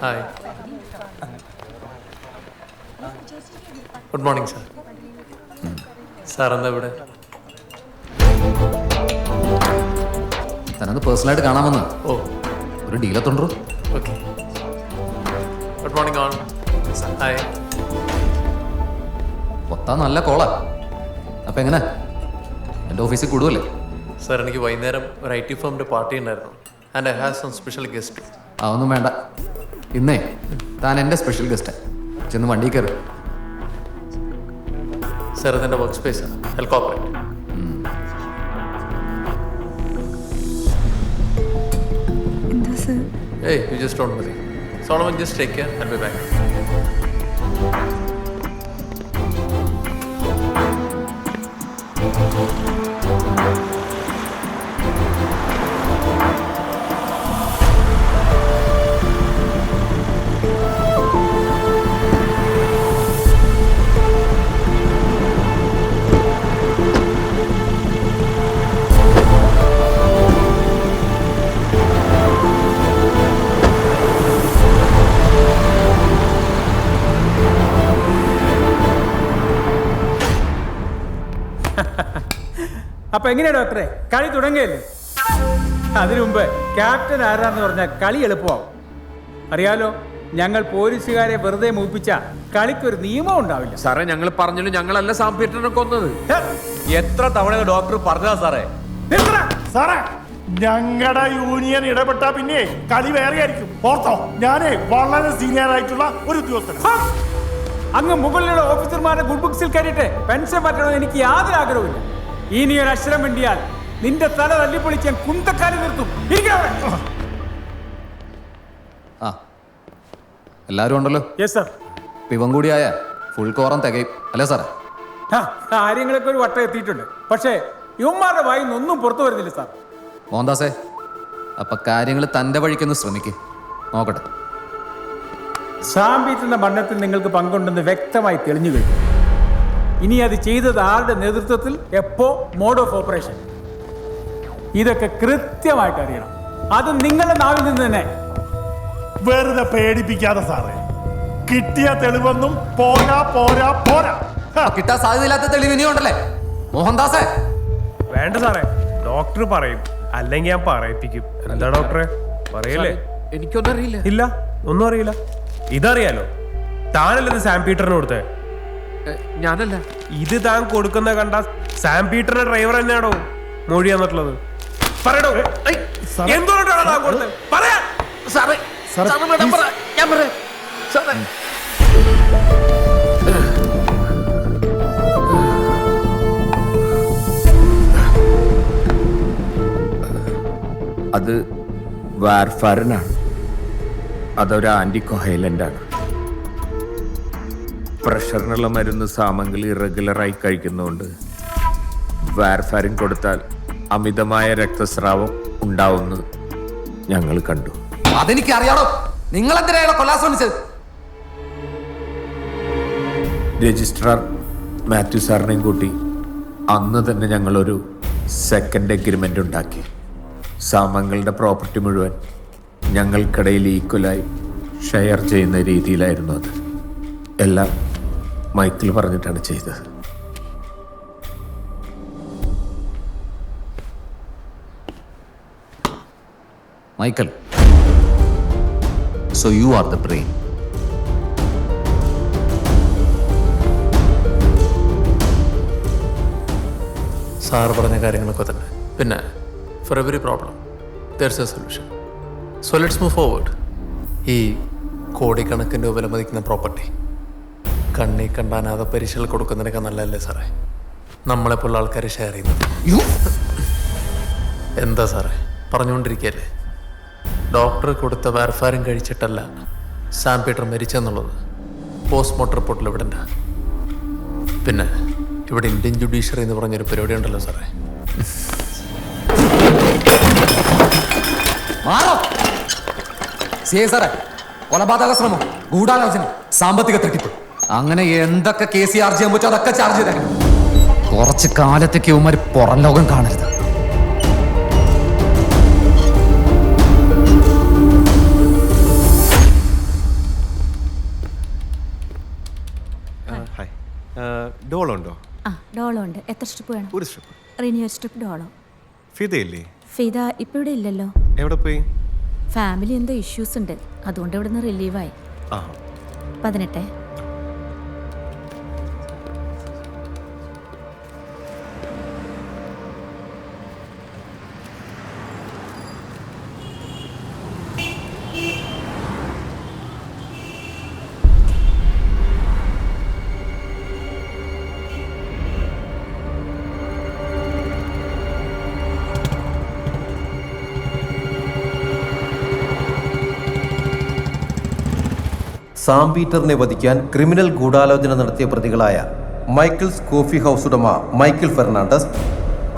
Hi. Good morning sir. Sir എന്താ ഇവിടെ? തനത് പേഴ്സണലായിട്ട് കാണാമെന്ന്. ഓ, ഒരു ഡീലെത്തുണ്ടോ? ഓക്കെ. ഗുഡ് മോർണിംഗ് ഓൺ. ഹായ്. ഒത്താ നല്ല കോളാ. അപ്പം എങ്ങനെ എൻ്റെ ഓഫീസിൽ കൂടുമല്ലേ? സാർ എനിക്ക് വൈകുന്നേരം ഒരു IT ഫേമിൻ്റെ പാർട്ടി ഉണ്ടായിരുന്നു. And I have some special guest. അതൊന്നും വേണ്ട. ഇന്നേ താൻ എൻ്റെ സ്പെഷ്യൽ ഗസ്റ്റ്. ചെന്ന് വണ്ടി കയറി. സാർ ഇതെൻ്റെ വർക്ക് സ്പേസാണ്. ഹെൽ കോപ്പറേറ്റ്. എന്താ sir? Hey, you just don't worry. Solomon, just take care. I'll be back. അപ്പൊ എങ്ങനെയാ ഡോക്ടറെ, കളി തുടങ്ങിയല്ലേ? അതിനു മുമ്പ് ക്യാപ്റ്റൻ ആരാന്ന് പറഞ്ഞാൽ കളി എളുപ്പമാവും. അറിയാലോ, ഞങ്ങൾ പോലീസുകാരെ വെറുതെ മൂപ്പിച്ച കളിക്കൊരു നിയമം ഉണ്ടാവില്ല. സാറേ, ഞങ്ങൾ പറഞ്ഞല്ലോ, ഞങ്ങളല്ല സാം പീറ്ററിനെ കൊന്നത്. എത്ര തവണ ഡോക്ടർ പറഞ്ഞതാ സാറേ? സാറേ, ഞങ്ങളുടെ യൂണിയൻ ഇടപെട്ടാ പിന്നെ കളി വേറെ ആയിരിക്കും. ഓർത്തോ, ഞാനേ വളരെ സീനിയർ ആയിട്ടുള്ള ഒരു ഉദ്യോഗസ്ഥനാണ്. അങ്ങ് മുകളിലുള്ള ഓഫീസർമാരുടെ ഗുഡ് ബുക്സിൽ കയറിയിട്ട് പെൻഷൻ പറ്റണമെന്ന് എനിക്ക് യാതൊരു ആഗ്രഹമില്ല. ഇനി ഒരു അക്ഷരം വേണ്ടിയാൽ നിന്റെ തല തല്ലിപ്പൊളിച്ച് ഞാൻ കുന്തക്കാലി നിർത്തും. ആ, എല്ലാവരും ഉണ്ടല്ലോ. Yes sir. ഇവൻ കൂടിയായ ഫുൾ കോറം തികയും അല്ലേ സാറേ? കാര്യങ്ങളൊക്കെ ഒരു വട്ടം എത്തിയിട്ടുണ്ട്. പക്ഷേ യുവന്മാരുടെ വായിൽ നിന്നൊന്നും പുറത്തു വരുന്നില്ല സാർ. മോഹൻദാസേ, അപ്പൊ കാര്യങ്ങൾ തൻ്റെ വഴിക്കൊന്ന് ശ്രമിക്കും. നോക്കട്ടെ. സാം പീറ്ററിന്റെ മരണത്തിൽ നിങ്ങൾക്ക് പങ്കുണ്ടെന്ന് വ്യക്തമായി തെളിഞ്ഞു കഴിഞ്ഞു. ഇനി അത് ചെയ്തത് ആരുടെ നേതൃത്വത്തിൽ, എപ്പോ, മോഡ് ഓഫ് ഓപ്പറേഷൻ, ഇതൊക്കെ കൃത്യമായിട്ട് അറിയണം. അത് നിങ്ങളുടെ നാവിൽ നിന്ന് തന്നെ. വെറുതെ പേടിപ്പിക്കാതെ സാറേ. കിട്ടിയ തെളിവൊന്നും പോരാ പോരാ പോരാ. കിട്ടാൻ സാധ്യതയില്ലാത്ത തെളിവ് ഇനിയുണ്ടല്ലേ മോഹൻദാസേ? വേണ്ട സാറേ, ഡോക്ടർ പറയും, അല്ലെങ്കിൽ ഞാൻ പറയിപ്പിക്കും. എന്താ ഡോക്ടറെ, പറയല്ലേ? എനിക്കൊന്നും അറിയില്ല. ഇല്ല, ഒന്നും അറിയില്ല. ഇതറിയാലോ, താനല്ലത് സാം പീറ്ററിന് കൊടുത്തേ? ഞാനല്ല. ഇത് താൻ കൊടുക്കുന്ന കണ്ട സാം പീറ്ററിന്റെ ഡ്രൈവർ തന്നെയാണോ മൊഴി തന്നിട്ടുള്ളത്? പറയടോ, എന്തുകൊണ്ടാണ് താൻ കൊടുത്തത്? പറയാ സാറേ, ഞാൻ പറയാം സാറേ. അത് വാർഫാരനാണ്. അതൊരു ആന്റികോഹൈലൻ്റാണ്. പ്രഷറിനുള്ള മരുന്ന് സാമഗ്രി റെഗുലറായി കഴിക്കുന്നതുകൊണ്ട് വാർഫാരിൻ കൊടുത്താൽ അമിതമായ രക്തസ്രാവം ഉണ്ടാവുമെന്ന് ഞങ്ങൾ കണ്ടു. അതെനിക്ക് അറിയാടോ. നിങ്ങൾ എന്തിനാണ് കൊല്ലാൻ ശ്രമിച്ചത്? രജിസ്ട്രാർ മാത്യു സാറിനെയും കൂട്ടി അന്ന് തന്നെ ഞങ്ങളൊരു സെക്കൻഡ് എഗ്രിമെൻ്റ് ഉണ്ടാക്കി. സാമങ്ങളുടെ പ്രോപ്പർട്ടി മുഴുവൻ ഞങ്ങൾക്കിടയിൽ ഈക്വലായി ഷെയർ ചെയ്യുന്ന രീതിയിലായിരുന്നു അത്. എല്ലാം മൈക്കിൾ പറഞ്ഞിട്ടാണ് ചെയ്തത്. Michael, so you are the brain. Sir പറഞ്ഞ കാര്യങ്ങളൊക്കെ തന്നെ. പിന്നെ for every problem there is A solution. So let's move forward. ഈ കോടിക്കണക്കിന് വില മതിക്കുന്ന പ്രോപ്പർട്ടി കണ്ണി കണ്ടാനാതെ പരീക്ഷകൾ കൊടുക്കുന്നതിനൊക്കെ നല്ലതല്ലേ സാറേ? നമ്മളെപ്പോലുള്ള ആൾക്കാർ ഷെയർ ചെയ്യുന്നത്. എന്താ സാറേ പറഞ്ഞുകൊണ്ടിരിക്കുകയല്ലേ? ഡോക്ടർ കൊടുത്ത വാർഫാരിൻ കഴിച്ചിട്ടല്ല സാം പീറ്റർ മരിച്ചെന്നുള്ളത് പോസ്റ്റ്മോർട്ടം റിപ്പോർട്ടിൽ എവിടണ്ട. പിന്നെ ഇവിടെ ഇന്ത്യൻ ജുഡീഷ്യറി എന്ന് പറഞ്ഞൊരു പരിപാടി ഉണ്ടല്ലോ സാറേ. സാറേ, കൊലപാതക ശ്രമം, ഗൂഢാലോചന, സാമ്പത്തിക തട്ടിപ്പ്, അങ്ങനെ എന്തൊക്കെ കേസ് ചാർജ് ചെയ്യാൻ പറ്റുമോ അതൊക്കെ ചാർജ് ചെയ്തേക്കണം. കുറച്ച് കാലത്തേക്ക് ഇവന്മാർ പുറം ലോകം കാണരുത്. ഡോളുണ്ടോ? ആ ഡോളോ ഉണ്ട്. എത്ര സ്ട്രിപ്പ് വേണം? ഒരു സ്ട്രിപ്പ്. Renew strip Dolo. ഫിദയില്ലേ? ഫിദ ഇപ്പം ഇവിടെ ഇല്ലല്ലോ. എവിടെ പോയി? ഫാമിലി എന്തോ ഇഷ്യൂസ് ഉണ്ട്, അതുകൊണ്ട് ഇവിടെ നിന്ന് റിലീവായി. ആ 18. സാം പീറ്ററിനെ വധിക്കാൻ ക്രിമിനൽ ഗൂഢാലോചന നടത്തിയ പ്രതികളായ മൈക്കിൾസ് കോഫി ഹൗസ് ഉടമ മൈക്കിൾ ഫെർണാണ്ടസ്,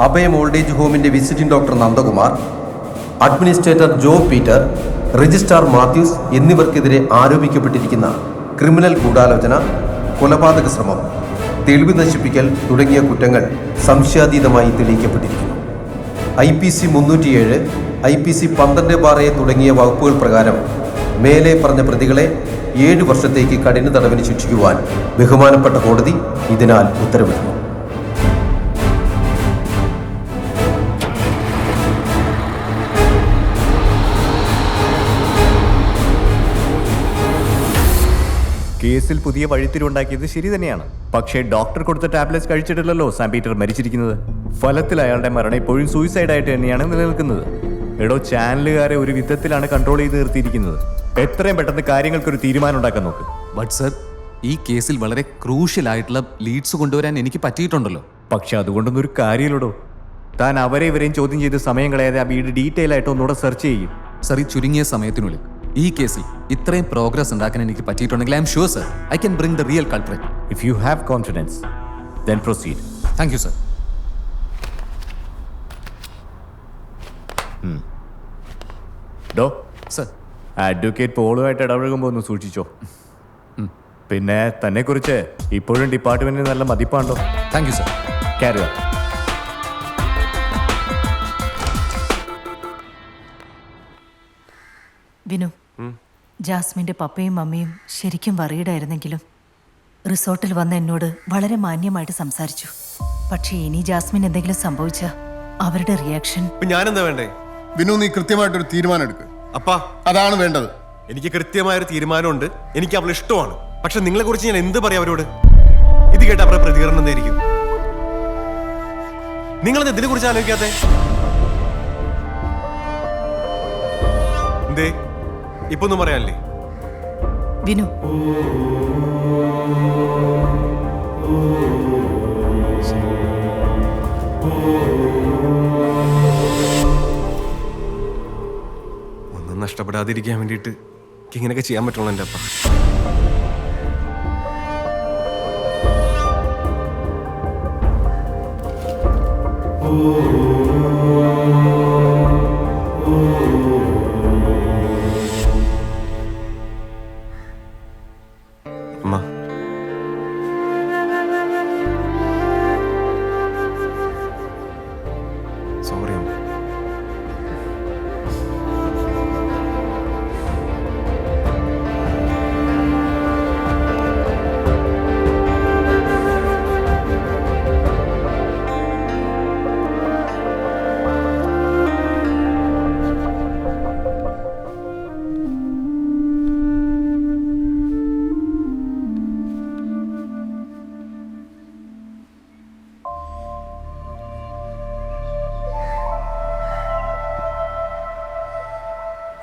അഭയം ഓൾഡേജ് ഹോമിന്റെ visiting doctor Nandakumar, administrator Joe Peter, registrar Mathews എന്നിവർക്കെതിരെ ആരോപിക്കപ്പെട്ടിരിക്കുന്ന ക്രിമിനൽ ഗൂഢാലോചന, കൊലപാതക ശ്രമം, തെളിവ് നശിപ്പിക്കൽ തുടങ്ങിയ കുറ്റങ്ങൾ സംശയാതീതമായി തെളിയിക്കപ്പെട്ടിരിക്കുന്നു. IPC 307, IPC 12(a) തുടങ്ങിയ വകുപ്പുകൾ പ്രകാരം മേലെ പറഞ്ഞ പ്രതികളെ 7 വർഷത്തേക്ക് കഠിന തടവിന് ശിക്ഷിക്കുവാൻ ബഹുമാനപ്പെട്ട കോടതി ഇതിനാൽ ഉത്തരവിടുന്നു. കേസിൽ പുതിയ വഴിത്തിരിവുണ്ടാക്കിയത് ശരി തന്നെയാണ്. പക്ഷേ ഡോക്ടർ കൊടുത്ത ടാബ്ലറ്റ്സ് കഴിച്ചിട്ടില്ലല്ലോ സാം പീറ്റർ മരിച്ചിരിക്കുന്നത്. ഫലത്തിൽ അയാളുടെ മരണം ഇപ്പോഴും സൂയിസൈഡായിട്ട് തന്നെയാണ് നിലനിൽക്കുന്നത്. എടോ, ചാനലുകാരെ ഒരു വിധത്തിലാണ് കൺട്രോൾ ചെയ്ത് നിർത്തിയിരിക്കുന്നത്. എത്രയും പെട്ടെന്ന് കാര്യങ്ങൾക്കൊരു തീരുമാനം ഉണ്ടാക്കാൻ നോക്ക്. ബട്ട് സർ, ഈ കേസിൽ വളരെ ക്രൂഷ്യൽ ആയിട്ടുള്ള ലീഡ്സ് കൊണ്ടുവരാൻ എനിക്ക് പറ്റിയിട്ടുണ്ടല്ലോ. പക്ഷെ അതുകൊണ്ടൊന്നും ഒരു കാര്യമില്ലടോ. താൻ അവരെ ഇവരെയും ചോദ്യം ചെയ്ത് സമയം കളയാതെ ആ വീട് ഡീറ്റെയിൽ ആയിട്ട് ഒന്നുകൂടെ സെർച്ച് ചെയ്യും. സർ, ഈ ചുരുങ്ങിയ സമയത്തിനുള്ളിൽ ഈ കേസിൽ ഇത്രയും പ്രോഗ്രസ് ഉണ്ടാക്കാൻ എനിക്ക് പറ്റിയിട്ടുണ്ടെങ്കിൽ I'm sure sir I can bring the real culprit. If you have confidence then proceed. Thank you sir. ഡോ സർ, അഡ്വക്കേറ്റ് പോളുമായിട്ട് ഇടപഴകുമ്പോൾ ഒന്ന് സൂക്ഷിച്ചോ. പിന്നെ തന്നെക്കുറിച്ച് ഇപ്പോഴും ഡിപ്പാർട്ട്മെന്റിന് നല്ല മതിപ്പാണ്ടോ? Thank you sir. Carry on. Vinu, ജാസ്മിന്റെ പപ്പയും മമ്മിയും ശരിക്കും വറീഡായിരുന്നെങ്കിലും റിസോർട്ടിൽ വന്ന് എന്നോട് വളരെ മാന്യമായിട്ട് സംസാരിച്ചു. പക്ഷേ ഇനി ജാസ്മിൻ എന്തെങ്കിലും സംഭവിച്ച അവരുടെ റിയാക്ഷൻ. ഞാനെന്താ വേണ്ടേ? വിനു, നീ കൃത്യമായിട്ടൊരു തീരുമാനം എടുക്കുക. അപ്പാ, അതാണ് വേണ്ടത്. എനിക്ക് കൃത്യമായൊരു തീരുമാനമുണ്ട്. എനിക്ക് അവളെ ഇഷ്ടമാണ്. പക്ഷെ നിങ്ങളെ കുറിച്ച് ഞാൻ എന്ത് പറയാം അവരോട്? ഇത് കേട്ട് അവരുടെ പ്രതികരണം എന്തായിരിക്കും? നിങ്ങളത് ഇതിനെ കുറിച്ച് ആലോചിക്കാത്തെ എന്തേ? ഇപ്പൊ ഒന്നും പറയാനില്ലേ? വിനു, ഒന്നും നഷ്ടപ്പെടാതിരിക്കാൻ വേണ്ടിയിട്ട് എനിക്ക് ഇങ്ങനെയൊക്കെ ചെയ്യാൻ പറ്റുള്ളൂ എൻ്റെ അപ്പ. ഓ